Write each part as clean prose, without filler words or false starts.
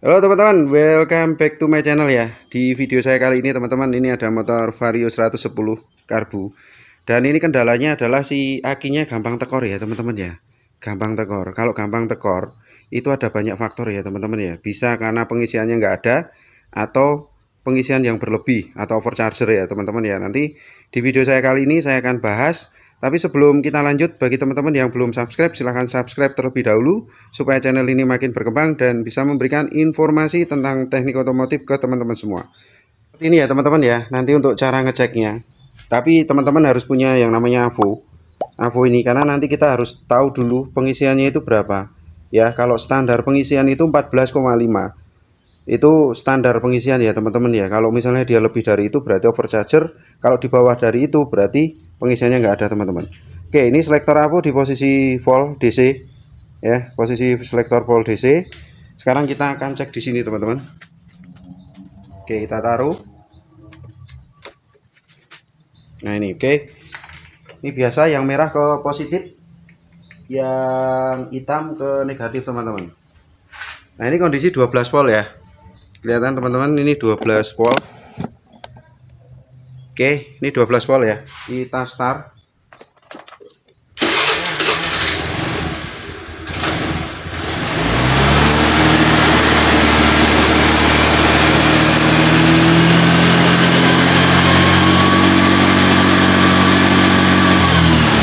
Halo teman-teman, welcome back to my channel ya. Di video saya kali ini teman-teman, ini ada motor Vario 110 karbu. Dan ini kendalanya adalah si akinya gampang tekor ya teman-teman ya. Gampang tekor. Kalau gampang tekor itu ada banyak faktor ya teman-teman ya. Bisa karena pengisiannya nggak ada, atau pengisian yang berlebih, atau overcharger ya teman-teman ya. Nanti di video saya kali ini saya akan bahas. Tapi sebelum kita lanjut, bagi teman-teman yang belum subscribe, silahkan subscribe terlebih dahulu supaya channel ini makin berkembang dan bisa memberikan informasi tentang teknik otomotif ke teman-teman semua. Ini ya teman-teman ya, nanti untuk cara ngeceknya. Tapi teman-teman harus punya yang namanya AVO ini, karena nanti kita harus tahu dulu pengisiannya itu berapa. Ya, kalau standar pengisian itu 14,5. Itu standar pengisian ya teman-teman ya. Kalau misalnya dia lebih dari itu berarti overcharger, kalau di bawah dari itu berarti pengisiannya nggak ada teman-teman. Oke, ini selektor AVO di posisi volt DC ya, posisi selektor volt DC. Sekarang kita akan cek di sini teman-teman. Oke, kita taruh. Nah ini oke. Ini biasa yang merah ke positif, yang hitam ke negatif teman-teman. Nah ini kondisi 12 volt ya. Kelihatan teman-teman, ini 12 volt. Oke, ini 12 volt ya. Kita start.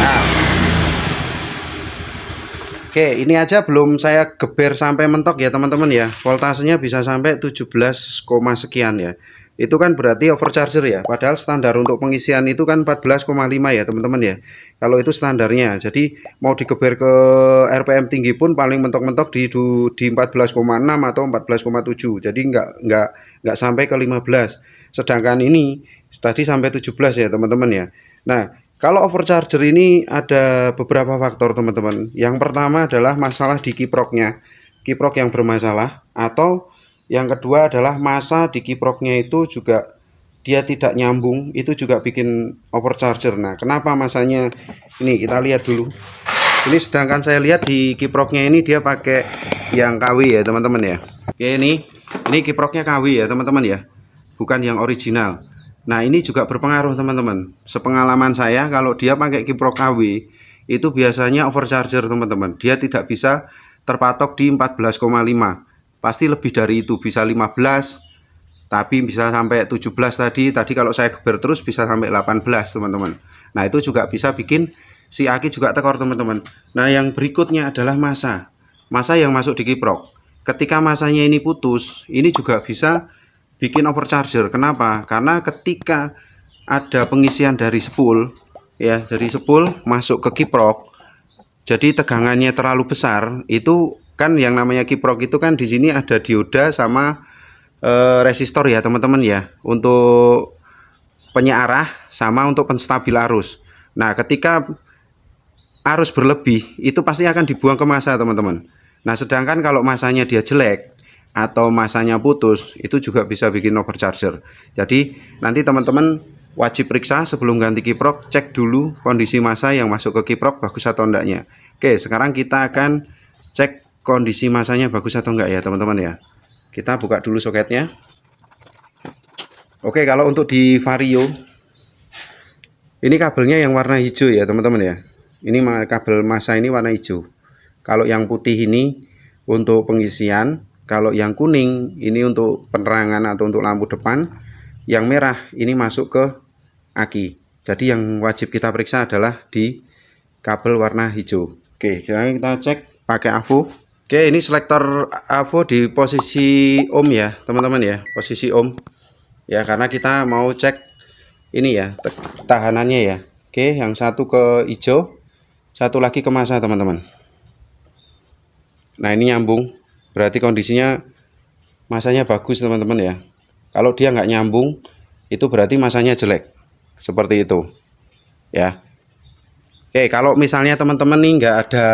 Nah. Oke, ini aja belum saya geber sampai mentok ya teman-teman ya. Voltasenya bisa sampai 17, sekian ya. Itu kan berarti overcharger ya. Padahal standar untuk pengisian itu kan 14,5 ya teman-teman ya. Kalau itu standarnya. Jadi mau digeber ke RPM tinggi pun paling mentok-mentok di 14,6 atau 14,7. Jadi nggak sampai ke 15. Sedangkan ini tadi sampai 17 ya teman-teman ya. Nah, kalau overcharger ini ada beberapa faktor teman-teman. Yang pertama adalah masalah di kiproknya. Kiprok yang bermasalah, atau yang kedua adalah masa di kiproknya itu juga dia tidak nyambung, itu juga bikin overcharger. Nah, kenapa masanya? Ini kita lihat dulu. Ini sedangkan saya lihat di kiproknya ini dia pakai yang KW ya teman-teman ya. Oke, ini kiproknya KW ya teman-teman ya, bukan yang original. Nah, ini juga berpengaruh teman-teman. Sepengalaman saya, kalau dia pakai kiprok KW itu biasanya overcharger teman-teman. Dia tidak bisa terpatok di 14,5. Pasti lebih dari itu, bisa 15, tapi bisa sampai 17 tadi kalau saya geber terus bisa sampai 18 teman-teman. Nah, itu juga bisa bikin si aki juga tekor teman-teman. Nah, yang berikutnya adalah masa yang masuk di kiprok. Ketika masanya ini putus, ini juga bisa bikin overcharger. Kenapa? Karena ketika ada pengisian dari spool ya, dari spool masuk ke kiprok, jadi tegangannya terlalu besar. Itu kan yang namanya kiprok itu kan di sini ada dioda sama resistor ya teman-teman ya, untuk penyearah sama untuk penstabil arus. Nah, ketika arus berlebih itu pasti akan dibuang ke masa teman-teman. Nah, sedangkan kalau masanya dia jelek atau masanya putus, itu juga bisa bikin overcharger. Jadi nanti teman-teman wajib periksa sebelum ganti kiprok, cek dulu kondisi masa yang masuk ke kiprok bagus atau enggaknya. Oke, sekarang kita akan cek kondisi masanya bagus atau enggak ya teman-teman ya. Kita buka dulu soketnya. Oke, kalau untuk di Vario ini kabelnya yang warna hijau ya teman-teman ya. Ini kabel masa ini warna hijau. Kalau yang putih ini untuk pengisian, kalau yang kuning ini untuk penerangan atau untuk lampu depan, yang merah ini masuk ke aki. Jadi yang wajib kita periksa adalah di kabel warna hijau. Oke, sekarang kita cek pakai AVO. Oke, ini selektor AVO di posisi ohm ya teman-teman ya, posisi ohm ya, karena kita mau cek ini ya tahanannya ya. Oke, yang satu ke hijau, satu lagi ke masa teman-teman. Nah, ini nyambung, berarti kondisinya masanya bagus teman-teman ya. Kalau dia nggak nyambung, itu berarti masanya jelek, seperti itu ya. Oke, kalau misalnya teman-teman nih nggak ada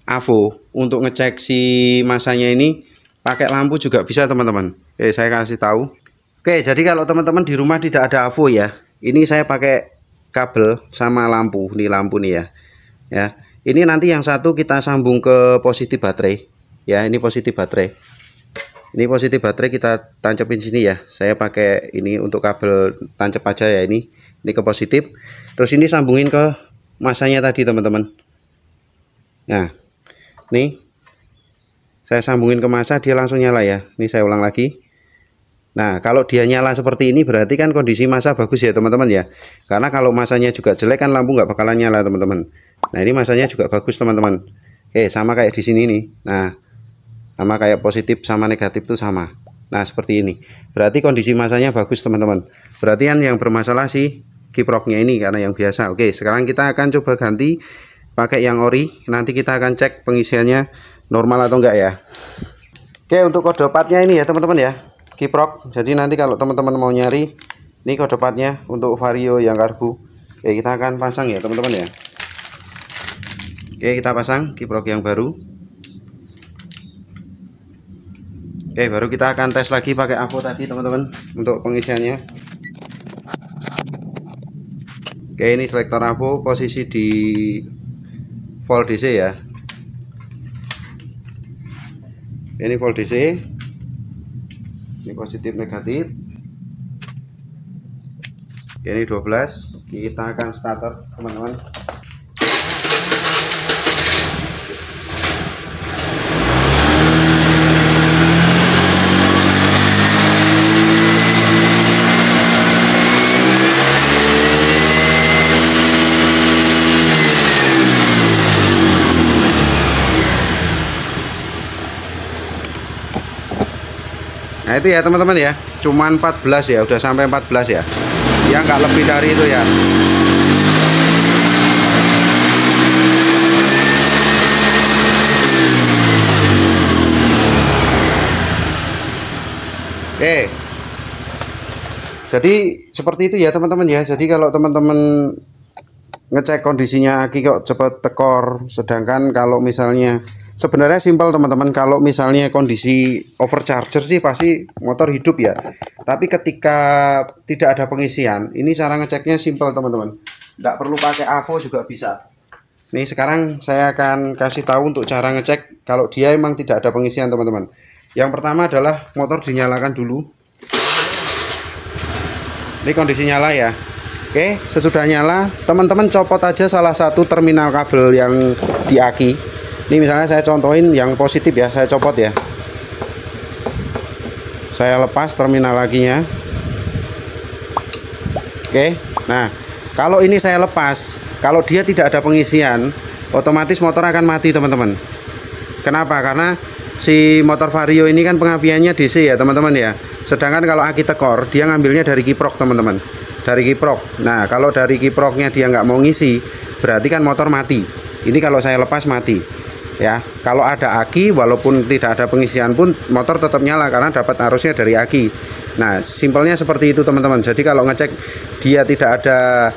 AVO, untuk ngecek si masanya ini pakai lampu juga bisa teman-teman. Oke, saya kasih tahu. Oke, jadi kalau teman-teman di rumah tidak ada AVO ya, ini saya pakai kabel sama lampu. Ini lampu nih ya. Ya, ini nanti yang satu kita sambung ke positif baterai. Ya, ini positif baterai. Ini positif baterai kita tancapin sini ya. Saya pakai ini untuk kabel tancap aja ya ini. Ini ke positif. Terus ini sambungin ke masanya tadi teman-teman. Nah, nih saya sambungin ke masa, dia langsung nyala ya. Ini saya ulang lagi. Nah, kalau dia nyala seperti ini berarti kan kondisi masa bagus ya teman-teman ya. Karena kalau masanya juga jelek kan lampu nggak bakalan nyala teman-teman. Nah, ini masanya juga bagus teman-teman. Oke, sama kayak di sini nih. Nah, sama kayak positif sama negatif itu sama. Nah, seperti ini. Berarti kondisi masanya bagus teman-teman. Berarti kan yang bermasalah si kiproknya ini karena yang biasa. Oke, sekarang kita akan coba ganti pakai yang ori. Nanti kita akan cek pengisiannya normal atau enggak ya. Oke, untuk kode partnya ini ya teman-teman ya. Kiprok. Jadi nanti kalau teman-teman mau nyari, ini kode partnya untuk Vario yang karbu. Oke, kita akan pasang ya teman-teman ya. Oke, kita pasang kiprok yang baru. Oke, baru kita akan tes lagi pakai AVO tadi teman-teman untuk pengisiannya. Oke, ini selektor AVO posisi di volt DC ya. Ini volt DC. Ini positif negatif. Oke, ini 12. Kita akan starter teman-teman. Nah itu ya teman-teman ya, cuman 14 ya, udah sampai 14 ya, ya nggak lebih dari itu ya. Oke, jadi seperti itu ya teman-teman ya. Jadi kalau teman-teman ngecek kondisinya aki kok cepat tekor, sedangkan kalau misalnya sebenarnya simpel teman-teman, kalau misalnya kondisi overcharger sih pasti motor hidup ya. Tapi ketika tidak ada pengisian, ini cara ngeceknya simpel teman-teman. Nggak perlu pakai AVO juga bisa. Nih sekarang saya akan kasih tahu untuk cara ngecek kalau dia emang tidak ada pengisian teman-teman. Yang pertama adalah motor dinyalakan dulu. Ini kondisi nyala ya. Oke, sesudah nyala teman-teman copot aja salah satu terminal kabel yang di aki. Ini misalnya saya contohin yang positif ya, saya copot ya. Saya lepas terminal lakinya. Oke. Nah, kalau ini saya lepas, kalau dia tidak ada pengisian, otomatis motor akan mati teman-teman. Kenapa? Karena si motor Vario ini kan pengapiannya DC ya teman-teman ya. Sedangkan kalau aki tekor, dia ngambilnya dari kiprok teman-teman. Dari kiprok. Nah, kalau dari kiproknya dia nggak mau ngisi, berarti kan motor mati. Ini kalau saya lepas mati. Ya, kalau ada aki walaupun tidak ada pengisian pun motor tetap nyala karena dapat arusnya dari aki. Nah, simpelnya seperti itu teman-teman. Jadi kalau ngecek dia tidak ada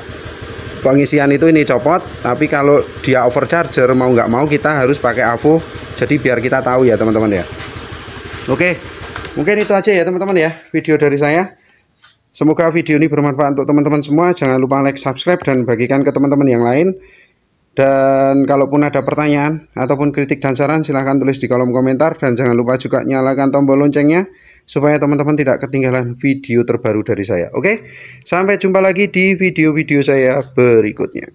pengisian itu ini copot, tapi kalau dia overcharger mau nggak mau kita harus pakai AVO. Jadi biar kita tahu ya teman-teman ya. Oke, mungkin itu aja ya teman-teman ya video dari saya. Semoga video ini bermanfaat untuk teman-teman semua. Jangan lupa like, subscribe, dan bagikan ke teman-teman yang lain. Dan kalaupun ada pertanyaan ataupun kritik dan saran, silahkan tulis di kolom komentar. Dan jangan lupa juga nyalakan tombol loncengnya supaya teman-teman tidak ketinggalan video terbaru dari saya. Oke, sampai jumpa lagi di video-video saya berikutnya.